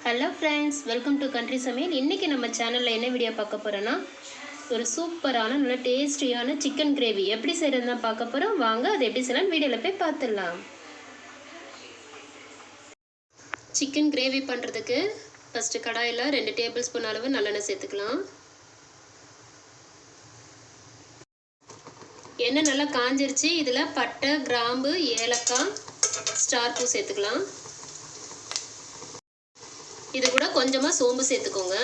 Hello friends, welcome to country சமையல். இன்றைக்கி நம்ம சேனலில் என்ன வீடியோ பார்க்க போகிறோன்னா, ஒரு சூப்பரான நல்ல டேஸ்டியான சிக்கன் கிரேவி எப்படி செய்கிறது தான் பார்க்க போகிறோம். வாங்க அதை எப்படி செய்யலாம் வீடியோவில் போய் பார்த்துடலாம். சிக்கன் கிரேவி பண்ணுறதுக்கு ஃபஸ்ட்டு கடாயில் 2 டேபிள் ஸ்பூன் அளவு நல்லெண்ணெய் சேர்த்துக்கலாம். எண்ணெய் நல்லா காஞ்சிருச்சு. இதில் பட்டை, கிராம்பு, ஏலக்காய், ஸ்டார் பூ சேர்த்துக்கலாம். இது கூட கொஞ்சமாக சோம்பு சேர்த்துக்கோங்க.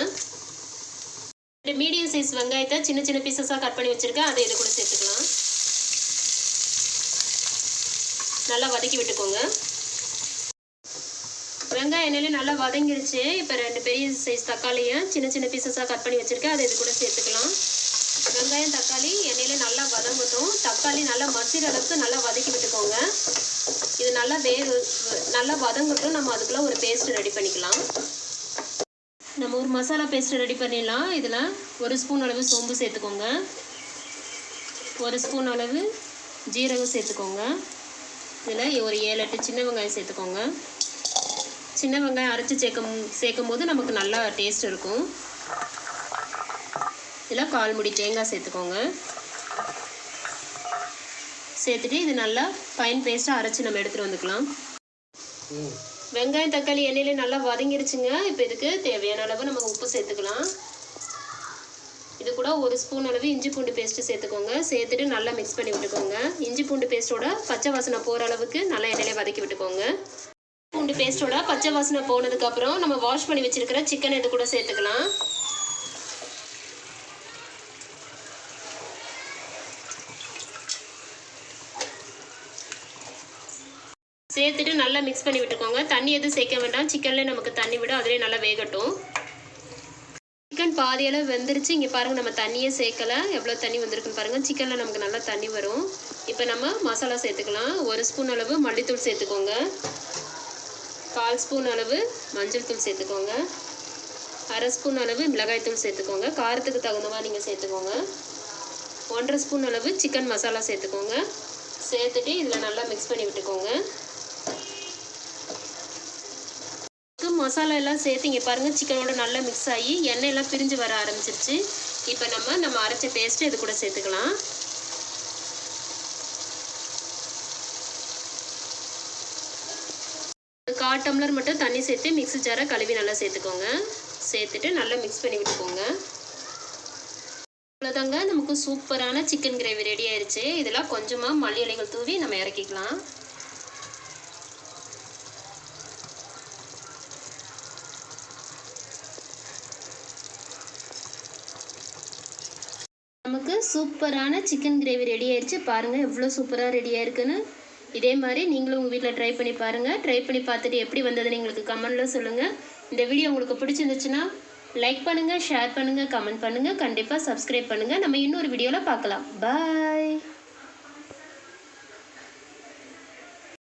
2 மீடியம் சைஸ் வெங்காயத்தை சின்ன சின்ன பீசஸாக கட் பண்ணி வச்சுருக்கேன். அதை இது கூட சேர்த்துக்கலாம். நல்லா வதக்கி விட்டுக்கோங்க. வெங்காயம் எண்ணெயிலே நல்லா வதங்கிடுச்சு. இப்போ 2 பெரிய சைஸ் தக்காளியை சின்ன சின்ன பீசஸாக கட் பண்ணி வச்சுருக்கேன். அதை இது கூட சேர்த்துக்கலாம். வெங்காயம் தக்காளி எண்ணெயிலே நல்லா வதங்கட்டும். தக்காளி நல்லா மசிற அளவுக்கு நல்லா வதக்கி விட்டுக்கோங்க. இது நல்லா வதங்கட்டும். நம்ம அதுக்குள்ளே ஒரு பேஸ்ட் ரெடி பண்ணிக்கலாம். நம்ம ஒரு மசாலா பேஸ்ட்டு ரெடி பண்ணிடலாம். இதில் 1 ஸ்பூன் அளவு சோம்பு சேர்த்துக்கோங்க. 1 ஸ்பூன் அளவு ஜீரகம் சேர்த்துக்கோங்க. இதில் ஒரு 7-8 சின்ன வெங்காயம் சேர்த்துக்கோங்க. சின்ன வெங்காயம் அரைச்சி சேர்க்கும் போது நமக்கு நல்லா டேஸ்ட் இருக்கும். இதில் 1/4 மூடி தேங்காய் சேர்த்துக்கோங்க. சேர்த்துட்டு இது நல்லா ஃபைன் பேஸ்ட்டாக அரைச்சி நம்ம எடுத்துகிட்டு வந்துக்கலாம். வெங்காயம் தக்காளி எண்ணெயிலே நல்லா வதங்கிருச்சுங்க. இப்போ இதுக்கு தேவையான அளவு நம்ம உப்பு சேர்த்துக்கலாம். இது கூட 1 ஸ்பூன் அளவு இஞ்சி பூண்டு பேஸ்ட்டு சேர்த்துக்கோங்க. சேர்த்துட்டு நல்லா மிக்ஸ் பண்ணி விட்டுக்கோங்க. இஞ்சி பூண்டு பேஸ்ட்டோட பச்சை வாசனை போகிற அளவுக்கு நல்லா எண்ணெயிலே வதக்கி விட்டுக்கோங்க. பூண்டு பேஸ்ட்டோட பச்சை வாசனை போனதுக்கப்புறம் நம்ம வாஷ் பண்ணி வச்சுருக்கிற சிக்கன் இது கூட சேர்த்துக்கலாம். சேர்த்துட்டு நல்லா மிக்ஸ் பண்ணி விட்டுக்கோங்க. தண்ணி எதுவும் சேர்க்க வேண்டாம். சிக்கன்லேயே நமக்கு தண்ணி விடும். அதிலே நல்லா வேகட்டும். சிக்கன் பாதியளவு வெந்துருச்சு. இங்கே பாருங்கள், நம்ம தண்ணியே சேர்க்கலை. எவ்வளோ தண்ணி வந்திருக்குன்னு பாருங்கள். சிக்கனில் நமக்கு நல்லா தண்ணி வரும். இப்போ நம்ம மசாலா சேர்த்துக்கலாம். 1 ஸ்பூன் அளவு மல்லித்தூள் சேர்த்துக்கோங்க. 1/4 ஸ்பூன் அளவு மஞ்சள் தூள் சேர்த்துக்கோங்க. 1/2 ஸ்பூன் அளவு மிளகாய்த்தூள் சேர்த்துக்கோங்க. காரத்துக்கு தகுந்த மாதிரி நீங்கள் சேர்த்துக்கோங்க. 1/2 ஸ்பூன் அளவு சிக்கன் மசாலா சேர்த்துக்கோங்க. சேர்த்துட்டு இதில் நல்லா மிக்ஸ் பண்ணி விட்டுக்கோங்க. மசாலா எல்லாம் சேர்த்து இங்கே பாருங்கள், சிக்கனோட நல்லா மிக்ஸ் ஆகி எண்ணெயெல்லாம் பிரிஞ்சு வர ஆரம்பிச்சிருச்சு. இப்போ நம்ம அரைச்ச பேஸ்ட்டு இது கூட சேர்த்துக்கலாம். ஒரு 1/4 டம்ளர் மட்டும் தண்ணி சேர்த்து மிக்ஸி ஜாரை கழுவி நல்லா சேர்த்துக்கோங்க. சேர்த்துட்டு நல்லா மிக்ஸ் பண்ணி விட்டுக்கோங்க. அவ்வளோதாங்க, நமக்கு சூப்பரான சிக்கன் கிரேவி ரெடி ஆயிடுச்சு. இதெல்லாம் கொஞ்சமாக மல்லி இலைகள் தூவி நம்ம இறக்கிக்கலாம். நமக்கு சூப்பரான சிக்கன் கிரேவி ரெடி ஆயிடுச்சு. பாருங்கள் எவ்வளோ சூப்பராக ரெடி ஆயிருக்குன்னு. இதே மாதிரி நீங்களும் உங்கள் வீட்டில் ட்ரை பண்ணி பாருங்கள். ட்ரை பண்ணி பார்த்துட்டு எப்படி வந்ததுன்னு எங்களுக்கு கமெண்ட்டில் சொல்லுங்கள். இந்த வீடியோ உங்களுக்கு பிடிச்சிருந்துச்சுன்னா லைக் பண்ணுங்கள், ஷேர் பண்ணுங்கள், கமெண்ட் பண்ணுங்கள். கண்டிப்பாக சப்ஸ்கிரைப் பண்ணுங்கள். நம்ம இன்னொரு வீடியோவில் பார்க்கலாம். பாய்.